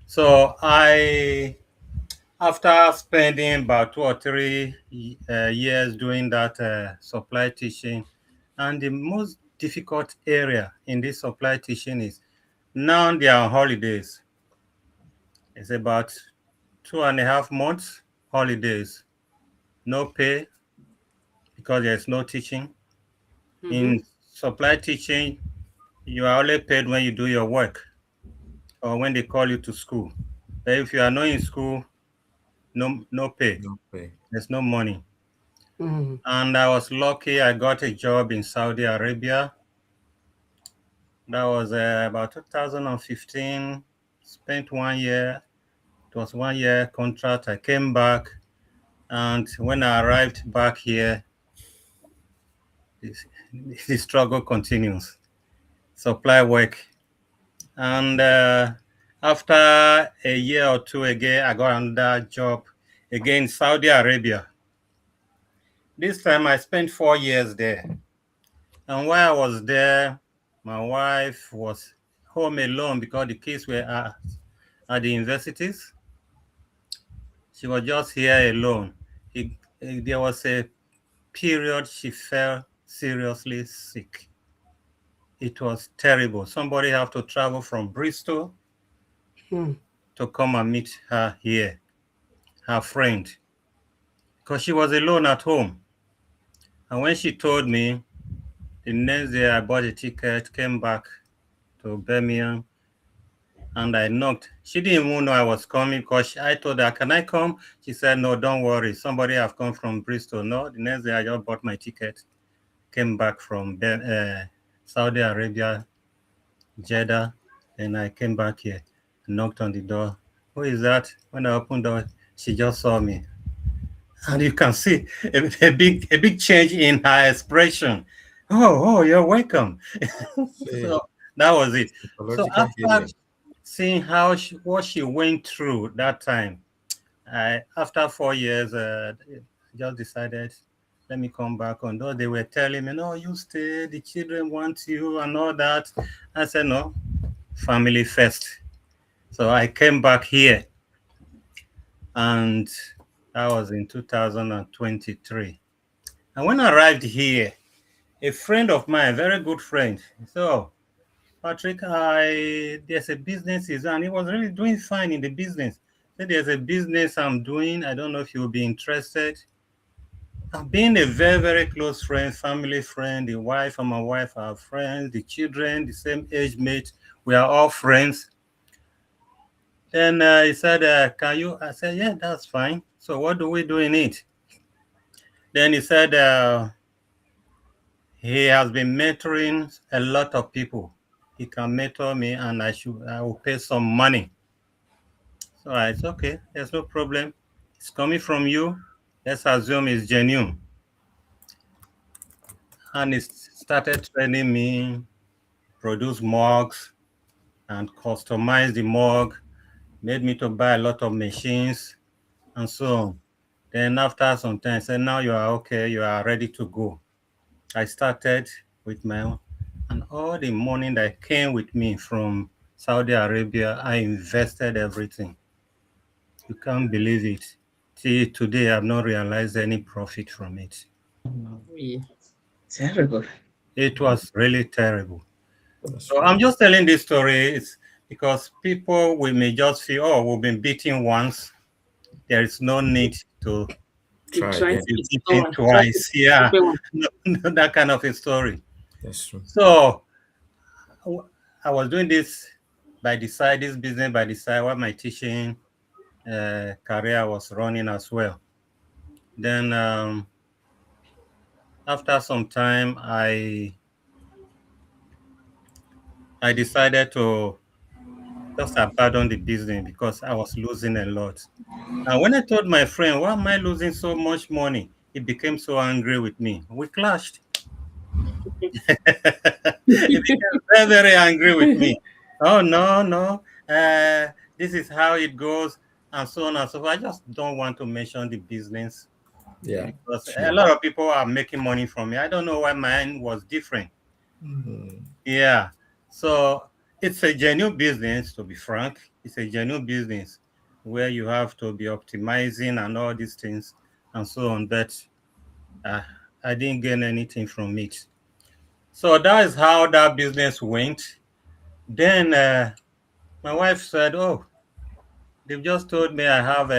So after spending about 2 or 3 years doing that supply teaching, and the most difficult area in this supply teaching is now they are on holidays. It's about 2.5 months holidays, no pay because there's no teaching. In supply teaching, you are only paid when you do your work or when they call you to school. But if you are not in school, no pay. No pay. There's no money. And I was lucky. I got a job in Saudi Arabia. That was about 2015. Spent 1 year. It was 1 year contract. I came back. And when I arrived back here, the struggle continues. Supply work. And after a year or two again, I got another job again in Saudi Arabia. This time I spent 4 years there. And while I was there, my wife was home alone because the kids were at the universities. She was just here alone. There was a period she fell seriously sick. It was terrible. Somebody had to travel from Bristol to come and meet her here, her friend, because she was alone at home. And when she told me, the next day I bought a ticket, came back to Birmingham, and I knocked. She didn't even know I was coming because I told her, can I come? She said, no, don't worry. Somebody have come from Bristol. No, the next day I just bought my ticket, came back from Saudi Arabia, Jeddah, and I came back here, knocked on the door. Who is that? When I opened the door, she just saw me. And you can see a big change in her expression. Oh, you're welcome. So that was it. So after seeing what she went through that time, after 4 years, just decided, let me come back. On though they were telling me, no, you stay, the children want you and all that. I said, no, family first. So I came back here, and that was in 2023. And when I arrived here, a friend of mine, a very good friend, so Patrick, there's a business, and he was really doing fine in the business. Said there's a business I'm doing. I don't know if you'll be interested. I've been a very, very close friend, family friend. The wife and my wife are friends. The children, the same age mate. We are all friends. Then he said, can you? I said, yeah, that's fine. So what do we do in it? Then he said, he has been mentoring a lot of people. He can mentor me, and I will pay some money. So it's okay. There's no problem. It's coming from you. Let's assume it's genuine. And he started training me, produce mugs, and customize the mug, made me to buy a lot of machines, and so on. Then after some time, I said, now you are okay, you are ready to go. I started with my own, and all the money that came with me from Saudi Arabia, I invested everything. You can't believe it. See, today I've not realized any profit from it. Terrible. It was really terrible. So I'm just telling this story because people may just feel, oh, we've been beaten once. There is no need to try beaten twice. Yeah, no, that kind of a story. That's true. So I was doing this business by the side, while my teaching career was running as well. Then after some time, I decided to just abandon the business because I was losing a lot. And when I told my friend, why am I losing so much money? He became so angry with me. We clashed. He became very, very angry with me. Oh, no. This is how it goes, and so on and so forth. I just don't want to mention the business. Yeah. Because a lot of people are making money from me. I don't know why mine was different. Yeah. So it's a genuine business, to be frank. It's a genuine business where you have to be optimizing and all these things and so on. But I didn't gain anything from it. So that is how that business went. Then my wife said, oh, they've just told me I have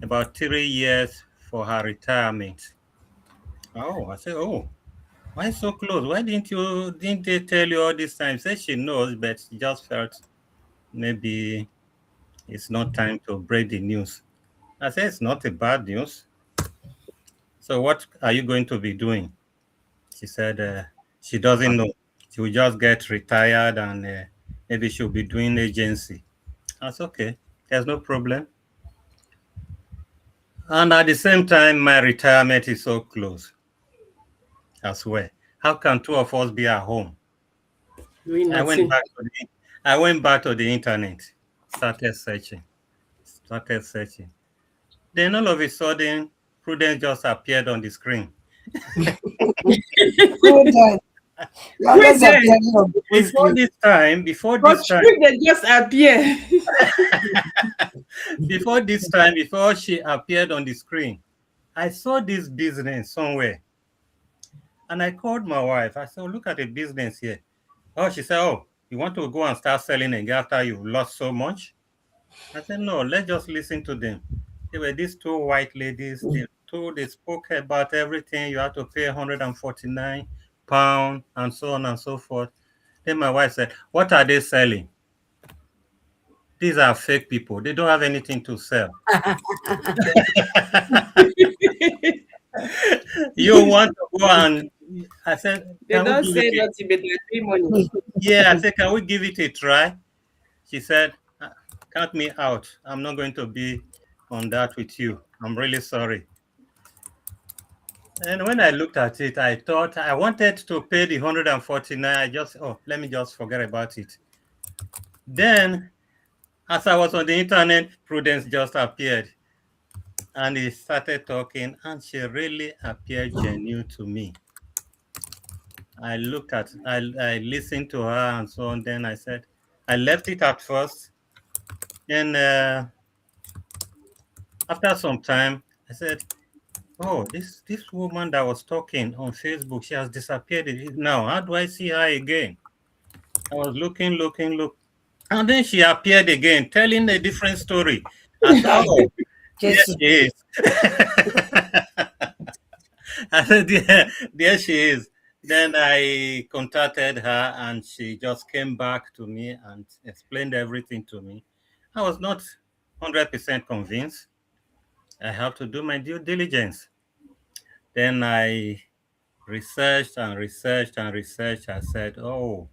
about 3 years for her retirement. Oh, I said, oh, why so close? Why didn't they tell you all this time? Said she knows, but she just felt maybe it's not time to break the news. I said, it's not a bad news. So what are you going to be doing? She said she doesn't know. She will just get retired, and maybe she'll be doing agency. That's okay. There's no problem. And at the same time, my retirement is so close as well. How can two of us be at home? I went back to the internet, started searching. Then all of a sudden, Prudence just appeared on the screen. Before this time, just appear. Before she appeared on the screen, I saw this business somewhere. And I called my wife. I said, oh, look at the business here. Oh, she said, oh, you want to go and start selling again after you've lost so much? I said, no, let's just listen to them. They were these two white ladies. They spoke about everything. You have to pay £149 and so on and so forth. Then my wife said, what are they selling? These are fake people. They don't have anything to sell. You want to go and I said, they don't say nothing, but they pay money. Yeah, I said, can we give it a try? She said, count me out. I'm not going to be on that with you. I'm really sorry. And when I looked at it, I thought I wanted to pay the 149. I just, let me just forget about it. Then, as I was on the internet, Prudence just appeared. And he started talking, and she really appeared genuine to me. I listened to her and so on. Then I said, I left it at first. Then after some time, I said, oh, this woman that was talking on Facebook, she has disappeared now. How do I see her again? I was looking. And then she appeared again, telling a different story. I said, oh, there she is. I said, there she is. Then I contacted her and she just came back to me and explained everything to me. I was not 100% convinced. I have to do my due diligence. Then I researched. I said, oh,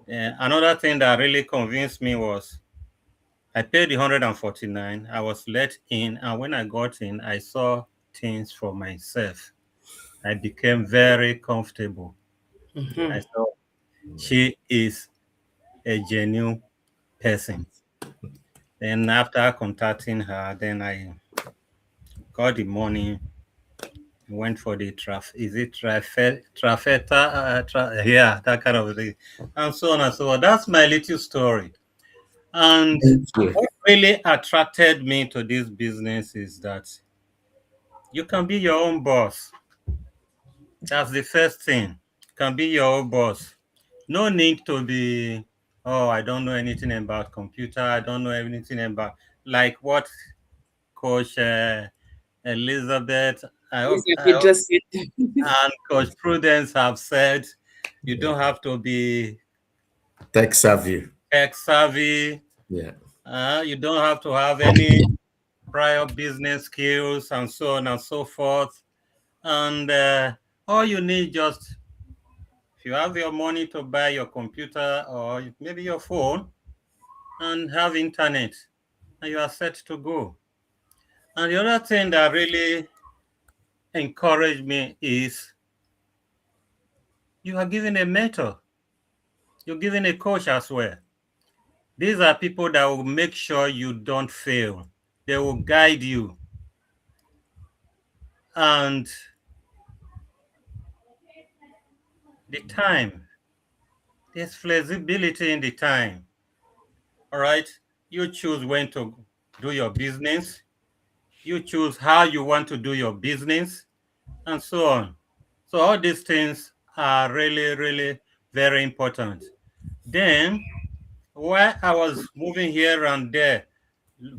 another thing that really convinced me was I paid the 149. I was let in, and when I got in, I saw things for myself. I became very comfortable. Mm-hmm. I saw she is a genuine person. Then after contacting her, then I got the money, went for the trafeta? Yeah, that kind of thing, and so on and so on. That's my little story. And what really attracted me to this business is that you can be your own boss. That's the first thing. You can be your own boss. No need to be, oh, I don't know anything about computer. I don't know anything about, like what Coach Elizabeth You just said. and Coach Prudence have said. You don't have to be Tech savvy. Yeah. You don't have to have any prior business skills and so on and so forth. And all you need just, if you have your money to buy your computer or maybe your phone and have internet, and you are set to go. And the other thing that really encouraged me is you are given a mentor. You're given a coach as well. These are people that will make sure you don't fail. They will guide you. And the time, there's flexibility in the time. All right? You choose when to do your business. You choose how you want to do your business, and so on. So all these things are really, really very important. Then, while I was moving here and there,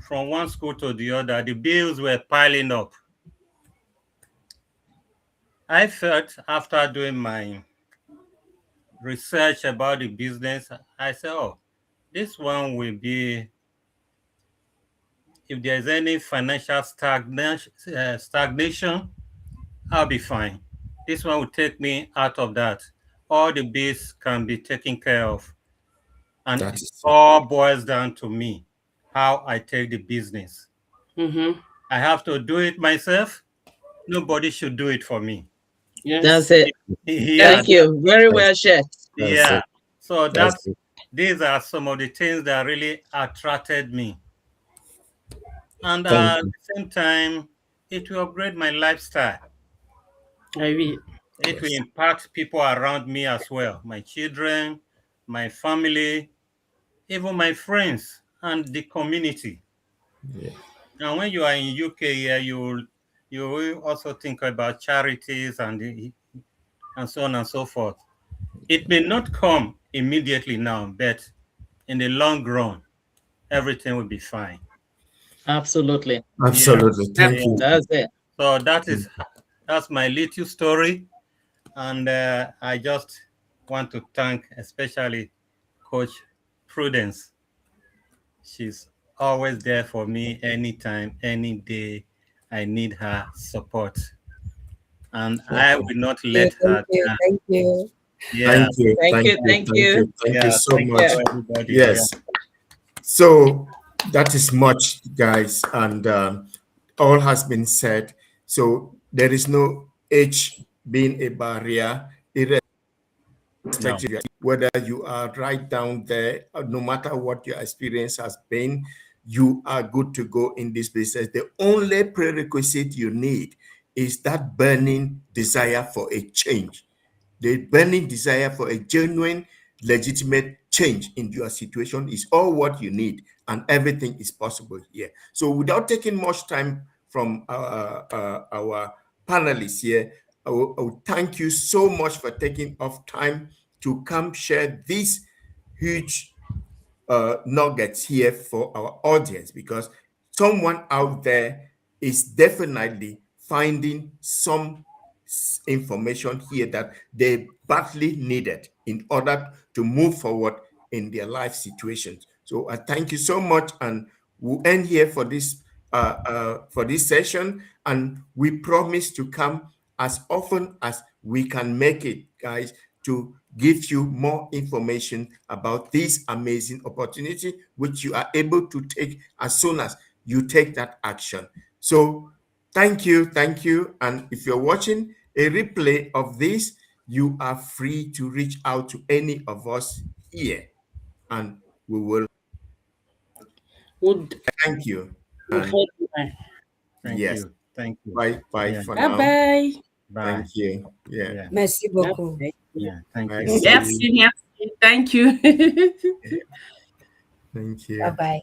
from one school to the other, the bills were piling up. I felt after doing my research about the business, I said, oh, this one will be, if there's any financial stagnation, I'll be fine. This one will take me out of that. All the bills can be taken care of. And it all boils down to me, how I take the business. Mm-hmm. I have to do it myself. Nobody should do it for me. Yes. That's it. Yeah. Thank you. Very well shared. Yeah. So these are some of the things that really attracted me. And at the same time, it will upgrade my lifestyle. It will impact people around me as well. My children, my family, even my friends and the community. Yeah. And when you are in UK here, you will also think about charities and so on and so forth. It may not come immediately now, but in the long run, everything will be fine. Absolutely. Absolutely. Thank you. That's it. So that's my little story. And I just want to thank especially Coach Prudence. She's always there for me anytime, any day I need her support. And I will not let her down. Thank you. Yeah. Thank you so much. Everybody. Yes. Yeah. So that is much, guys, and all has been said. So there is no age being a barrier, irrespective whether you are right down there, no matter what your experience has been, you are good to go in this business. The only prerequisite you need is that burning desire for a change, the burning desire for a genuine, legitimate change in your situation is all what you need, and everything is possible here. So without taking much time from our panelists here, I will thank you so much for taking off time to come share these huge nuggets here for our audience, because someone out there is definitely finding some information here that they badly needed in order to move forward in their life situations. So I thank you so much, and we'll end here for this session, and we promise to come as often as we can make it, guys, to give you more information about this amazing opportunity, which you are able to take as soon as you take that action. So thank you. And if you're watching a replay of this, you are free to reach out to any of us here, and we will thank you. And yes, thank you. Bye for now. Bye. Bye. Thank you. Yeah. Merci beaucoup. Yeah, thank you. Merci. Thank you. Thank you. Bye-bye.